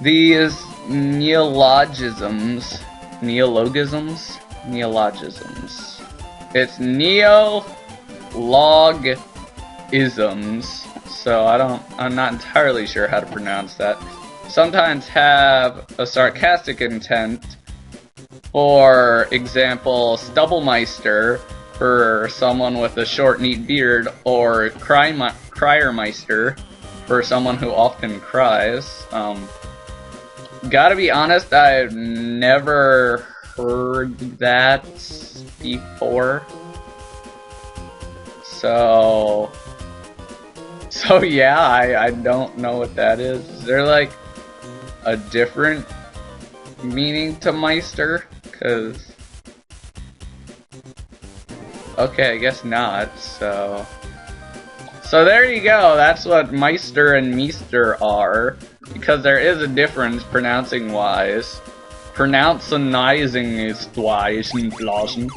These neologisms. It's neologisms. So I'm not entirely sure how to pronounce that. Sometimes have a sarcastic intent. For example, Stubblemeister for someone with a short, neat beard, or Criermeister for someone who often cries. Gotta be honest, I've never heard that before. So yeah, I don't know what that is. Is there like a different meaning to Meister? Cause okay, I guess not. So there you go. That's what Meister and Meester are. Because there is a difference pronouncing-wise. Pronouncing-wise and blasen.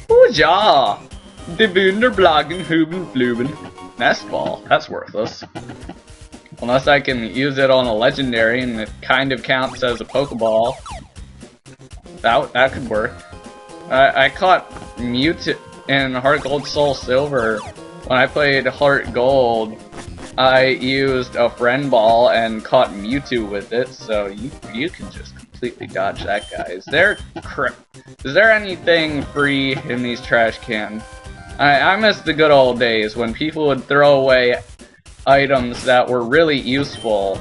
Oh ja! De Wunderblagen Huben Fluben. Nestball. That's worthless. Unless I can use it on a legendary and it kind of counts as a Pokeball. That could work. I caught Mewtwo in Heart Gold Soul Silver. When I played Heart Gold, I used a Friend Ball and caught Mewtwo with it, so you can just completely dodge that guy. Is there anything free in these trash cans? I miss the good old days when people would throw away items that were really useful,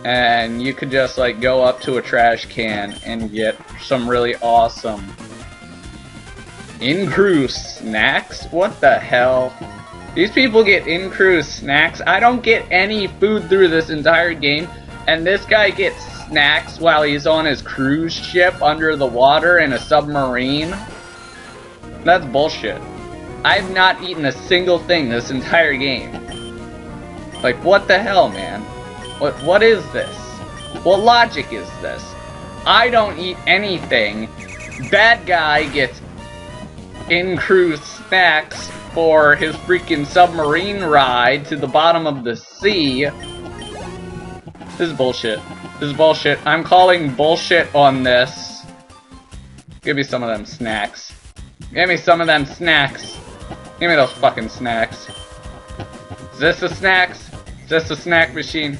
and you could just like go up to a trash can and get some really awesome in-crew snacks. What the hell? These people get in-crew snacks. I don't get any food through this entire game, and this guy gets snacks while he's on his cruise ship under the water in a submarine. That's bullshit. I've not eaten a single thing this entire game. Like, what the hell, man? What is this? What logic is this? I don't eat anything. Bad guy gets in-crew snacks for his freaking submarine ride to the bottom of the sea. This is bullshit. This is bullshit. I'm calling bullshit on this. Give me some of them snacks. Give me some of them snacks. Give me those fucking snacks. Is this the snacks? Is this the snack machine?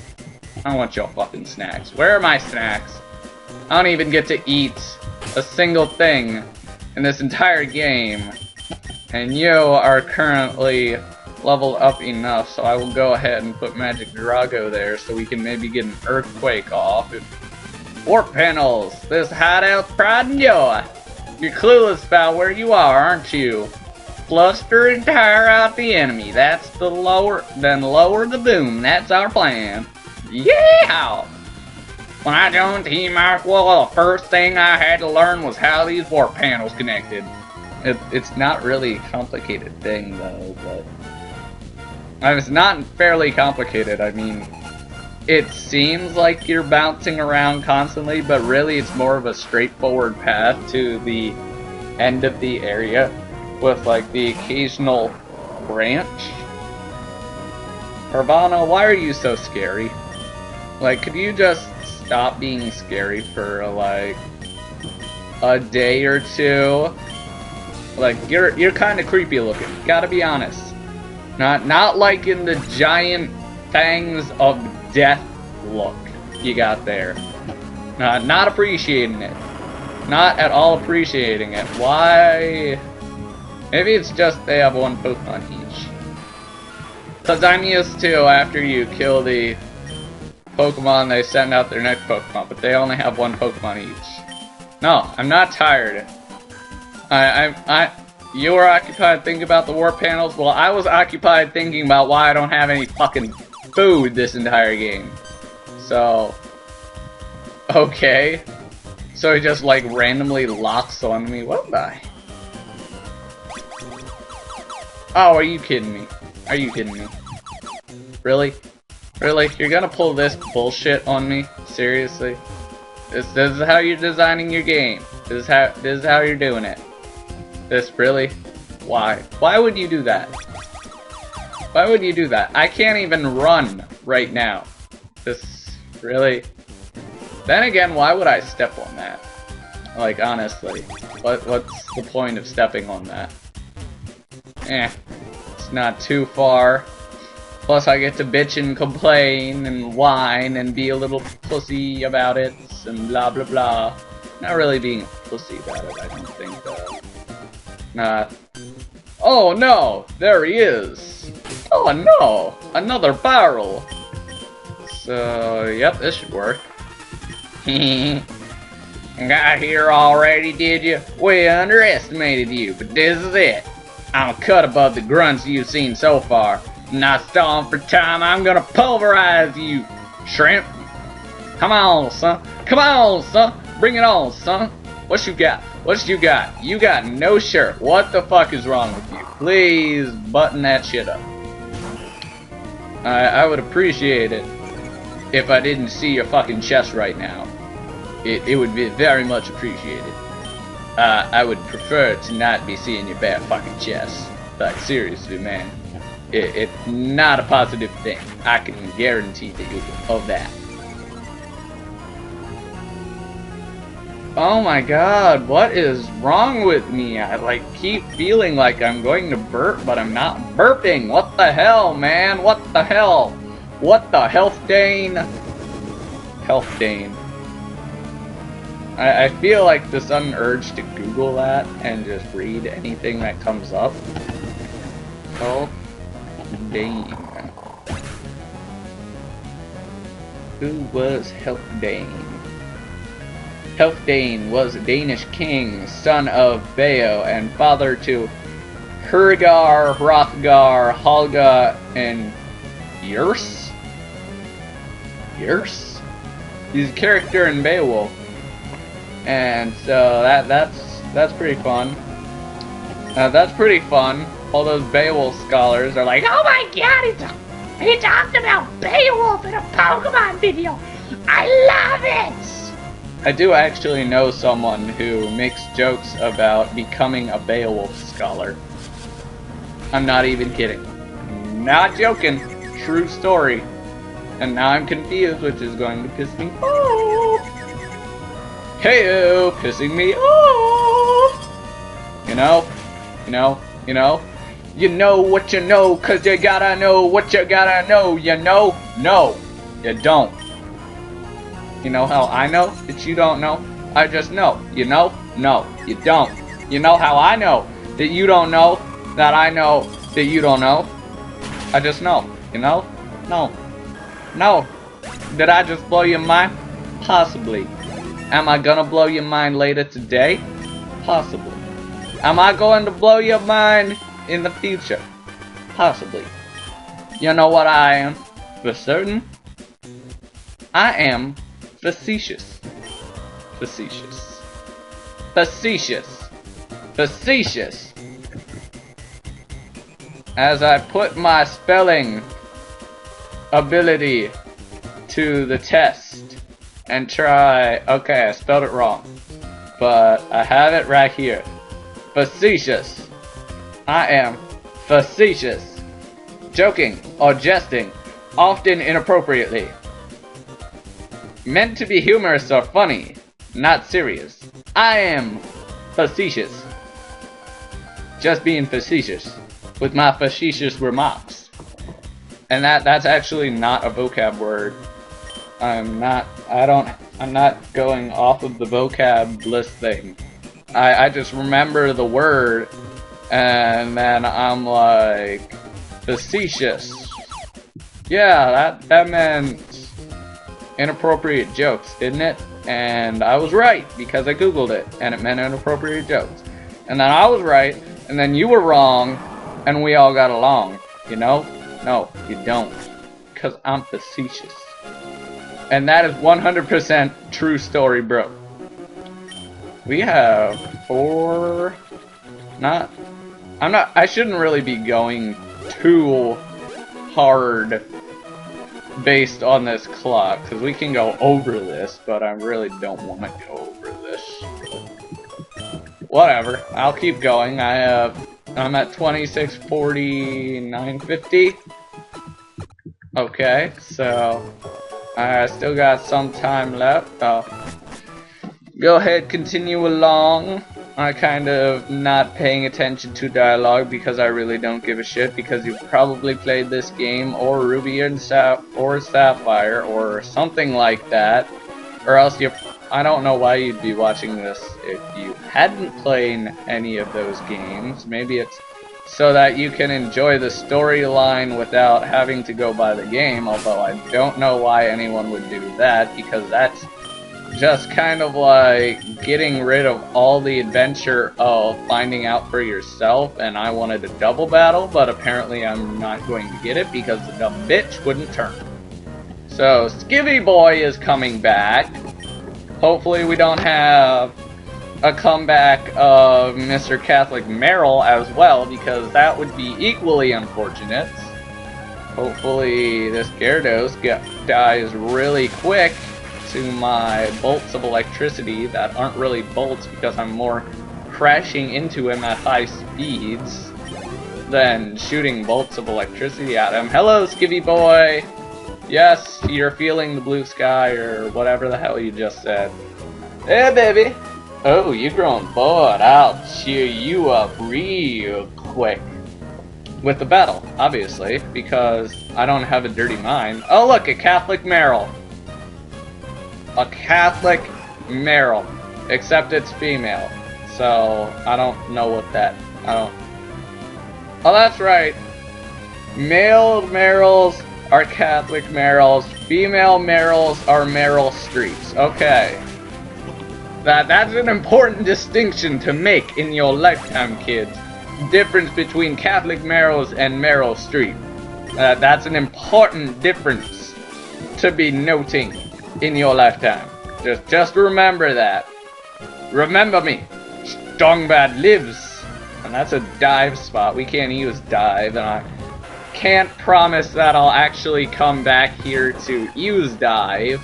I don't want your fucking snacks. Where are my snacks? I don't even get to eat a single thing in this entire game. And you are currently leveled up enough, so I will go ahead and put Magic Drago there so we can maybe get an Earthquake off. Warp panels! This hideout's pride and joy! You're clueless about where you are, aren't you? Fluster and tire out the enemy. That's the lower the boom. That's our plan. Yeah! When I joined Team Aqua, the first thing I had to learn was how these warp panels connected. It's not really a complicated thing, though, but it's not fairly complicated. I mean, it seems like you're bouncing around constantly, but really it's more of a straightforward path to the end of the area with, like, the occasional branch. Carvana, why are you so scary? Like, could you just stop being scary for, like, a day or two? Like, you're kind of creepy looking, gotta be honest. Not like in the giant fangs of death look you got there. Not appreciating it. Not at all appreciating it. Why? Maybe it's just they have one Pokemon each. Cause I'm used to, after you kill the Pokemon, they send out their next Pokemon, but they only have one Pokemon each. No, I'm not tired. You were occupied thinking about the warp panels. Well, I was occupied thinking about why I don't have any fucking food this entire game. So, okay. So he just like randomly locks on me. What the? Oh, are you kidding me? Are you kidding me? Really? Really? You're gonna pull this bullshit on me? Seriously? This is how you're designing your game. This is how you're doing it. This, really? Why? Why would you do that? Why would you do that? I can't even run right now. This, really? Then again, why would I step on that? Like, honestly. What's the point of stepping on that? It's not too far. Plus I get to bitch and complain and whine and be a little pussy about it and blah blah blah. Not really being a pussy about it, I don't think, though. Nah. Oh no! There he is! Oh no! Another barrel! So, yep, this should work. Got here already, did you? We underestimated you, but this is it. I'm a cut above the grunts you've seen so far. Not stalling for time, I'm gonna pulverize you, shrimp. Come on, son. Come on, son. Bring it on, son. What you got? What you got? You got no shirt. What the fuck is wrong with you? Please button that shit up. I would appreciate it if I didn't see your fucking chest right now. It would be very much appreciated. I would prefer to not be seeing your bare fucking chest. Like, seriously, man. It's not a positive thing. I can guarantee you of that. Oh my god, what is wrong with me? I like keep feeling like I'm going to burp, but I'm not burping. What the hell, man? What the hell? What the health Dane? Health Dane. I feel like the sudden urge to Google that and just read anything that comes up. Health Dane. Who was Healfdene? Healfdene was a Danish king, son of Beo, and father to Hrothgar, Hrothgar, Holga, and Yrsa? Yrsa? He's a character in Beowulf. And so that's pretty fun. That's pretty fun. All those Beowulf scholars are like, oh my god, he talked about Beowulf in a Pokemon video. I love it! I do actually know someone who makes jokes about becoming a Beowulf scholar. I'm not even kidding. Not joking. True story. And now I'm confused, which is going to piss me off. Hey-o, pissing me off. You know what you know, cause you gotta know what you gotta know, you know? No, you don't. You know how I know that you don't know? I just know. You know? No, you don't. You know how I know that you don't know that I know that you don't know? I just know. You know? No. No. Did I just blow your mind? Possibly. Am I gonna blow your mind later today? Possibly. Am I going to blow your mind in the future? Possibly. You know what I am? For certain? I am facetious. Facetious. Facetious. Facetious. As I put my spelling ability to the test and try... Okay, I spelled it wrong. But I have it right here. Facetious. I am facetious. Joking or jesting, often inappropriately. Meant to be humorous or funny, not serious. I am facetious. Just being facetious with my facetious remarks. And that's actually not a vocab word. I'm not going off of the vocab list thing. I just remember the word, and then I'm like, facetious. Yeah, that meant inappropriate jokes, didn't it? And I was right, because I googled it, and it meant inappropriate jokes. And then I was right, and then you were wrong, and we all got along, you know? No, you don't. Because I'm facetious. And that is 100% true story, bro. We have 4... I shouldn't really be going too hard based on this clock, because we can go over this, but I really don't want to go over this. Whatever, I'll keep going. I'm at 26:49:50. Okay, so I still got some time left. Go ahead, continue along. I'm kind of not paying attention to dialogue because I really don't give a shit, because you've probably played this game or Ruby and or Sapphire or something like that, or else I don't know why you'd be watching this if you hadn't played any of those games. Maybe it's so that you can enjoy the storyline without having to go buy the game, although I don't know why anyone would do that, because that's just kind of like getting rid of all the adventure of finding out for yourself. And I wanted a double battle, but apparently I'm not going to get it because the dumb bitch wouldn't turn. So Skivvy Boy is coming back. Hopefully we don't have a comeback of Mr. Catholic Merrill as well, because that would be equally unfortunate. Hopefully this Gyarados dies really quick to my bolts of electricity that aren't really bolts, because I'm more crashing into him at high speeds than shooting bolts of electricity at him. Hello, Skivvy Boy! Yes, you're feeling the blue sky, or whatever the hell you just said. Hey, baby! Oh, you're growing bored. I'll cheer you up real quick. With the battle, obviously, because I don't have a dirty mind. Oh look, a Catholic Merrill! A Catholic Merrill, except it's female, so I don't know what that, Oh, that's right. Male Merrills are Catholic Merrills, female Merrills are Meryl Streeps. Okay. That's an important distinction to make in your lifetime, kids. Difference between Catholic Merrills and Meryl Streep. That's an important difference to be noting in your lifetime. Just remember that. Remember me. Strongbad lives. And that's a dive spot. We can't use dive, and I can't promise that I'll actually come back here to use dive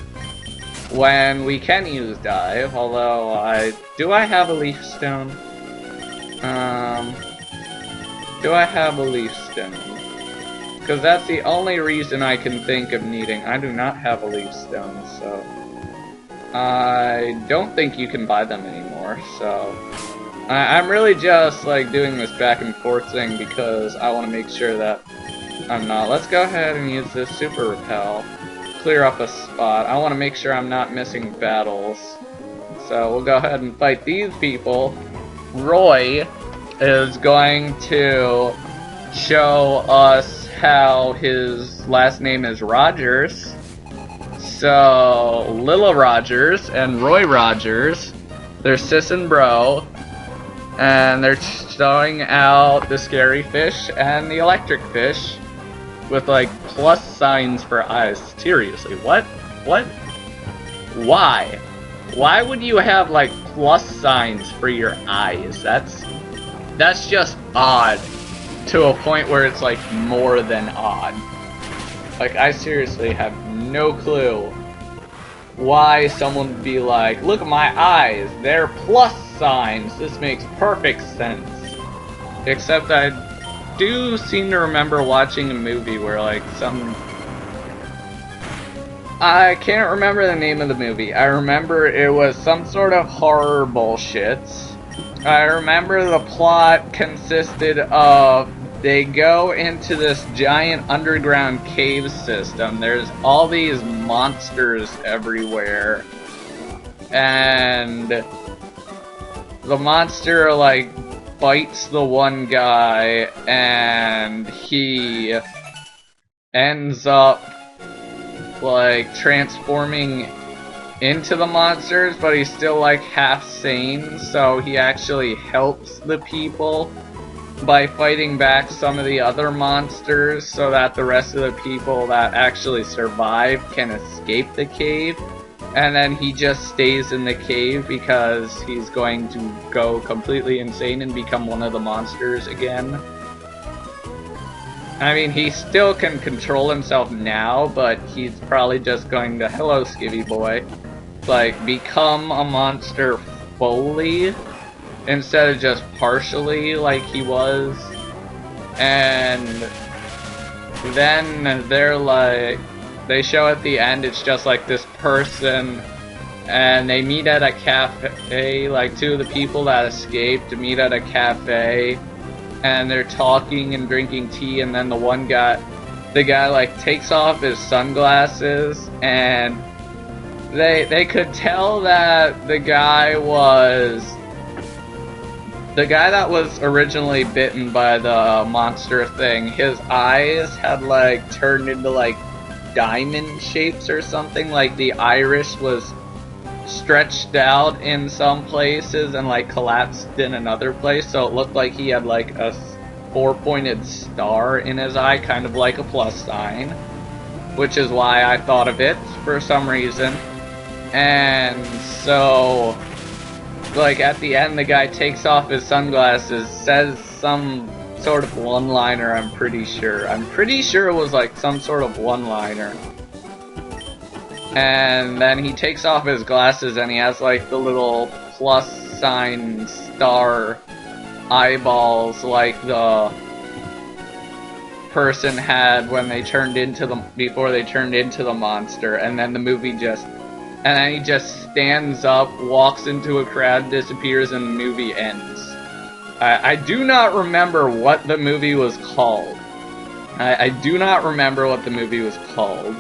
when we can use dive, although do I have a leaf stone? Do I have a leaf stone? Because that's the only reason I can think of needing. I do not have a leaf stone, so I don't think you can buy them anymore, so I'm really just like doing this back and forth thing because I want to make sure that I'm not. Let's go ahead and use this Super Repel. Clear up a spot. I want to make sure I'm not missing battles. So we'll go ahead and fight these people. Roy is going to show us how his last name is Rogers. So Lila Rogers and Roy Rogers, they're sis and bro, and they're showing out the scary fish and the electric fish with like plus signs for eyes. Seriously, what? Why? Why would you have like plus signs for your eyes? That's just odd to a point where it's like more than odd. Like, I seriously have no clue why someone would be like, look at my eyes, they're plus signs, this makes perfect sense. Except I do seem to remember watching a movie where like I can't remember the name of the movie. I remember it was some sort of horror bullshit. I remember the plot consisted of they go into this giant underground cave system. There's all these monsters everywhere. And the monster like bites the one guy and he ends up like transforming into the monsters, but he's still like half sane, so he actually helps the people by fighting back some of the other monsters so that the rest of the people that actually survive can escape the cave. And then he just stays in the cave because he's going to go completely insane and become one of the monsters again. I mean, he still can control himself now, but he's probably just going to, hello Skivvy Boy, like, become a monster fully instead of just partially like he was. And then they're like, they show at the end it's just like this person, and they meet at a cafe, like two of the people that escaped meet at a cafe, and they're talking and drinking tea, and then the guy like takes off his sunglasses, and they could tell that the guy that was originally bitten by the monster thing, his eyes had like turned into like diamond shapes or something, like the iris was stretched out in some places and like collapsed in another place, so it looked like he had like a four-pointed star in his eye, kind of like a plus sign, which is why I thought of it for some reason. And so, like, at the end, the guy takes off his sunglasses, says some sort of one-liner, I'm pretty sure. I'm pretty sure it was, like, some sort of one-liner. And then he takes off his glasses, and he has, like, the little plus sign star eyeballs like the person had when they turned into before they turned into the monster, and then the movie and then he just stands up, walks into a crowd, disappears, and the movie ends. I do not remember what the movie was called. I do not remember what the movie was called.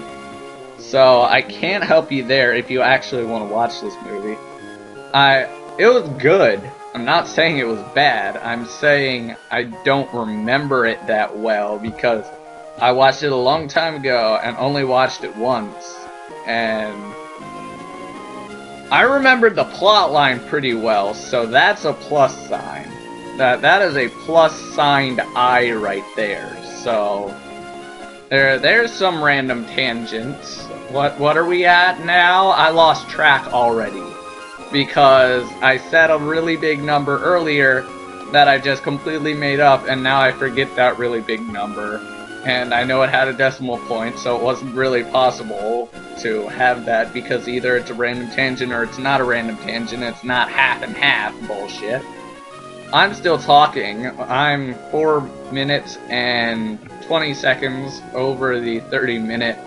So I can't help you there if you actually want to watch this movie. It was good. I'm not saying it was bad. I'm saying I don't remember it that well because I watched it a long time ago and only watched it once. And I remembered the plot line pretty well, so that's a plus sign. That is a plus signed eye right there. So there's some random tangents. What are we at now? I lost track already because I said a really big number earlier that I just completely made up, and now I forget that really big number. And I know it had a decimal point, so it wasn't really possible to have that because either it's a random tangent or it's not a random tangent. It's not half and half bullshit. I'm still talking. I'm 4 minutes and 20 seconds over the 30-minute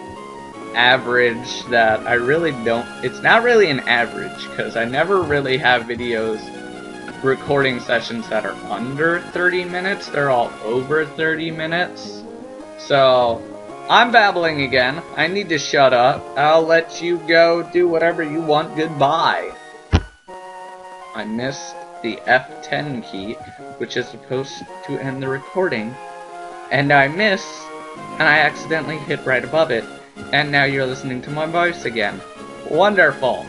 average that I really don't... It's not really an average because I never really have videos recording sessions that are under 30 minutes. They're all over 30 minutes. So, I'm babbling again. I need to shut up. I'll let you go do whatever you want. Goodbye. I missed the F10 key, which is supposed to end the recording. And I I accidentally hit right above it. And now you're listening to my voice again. Wonderful.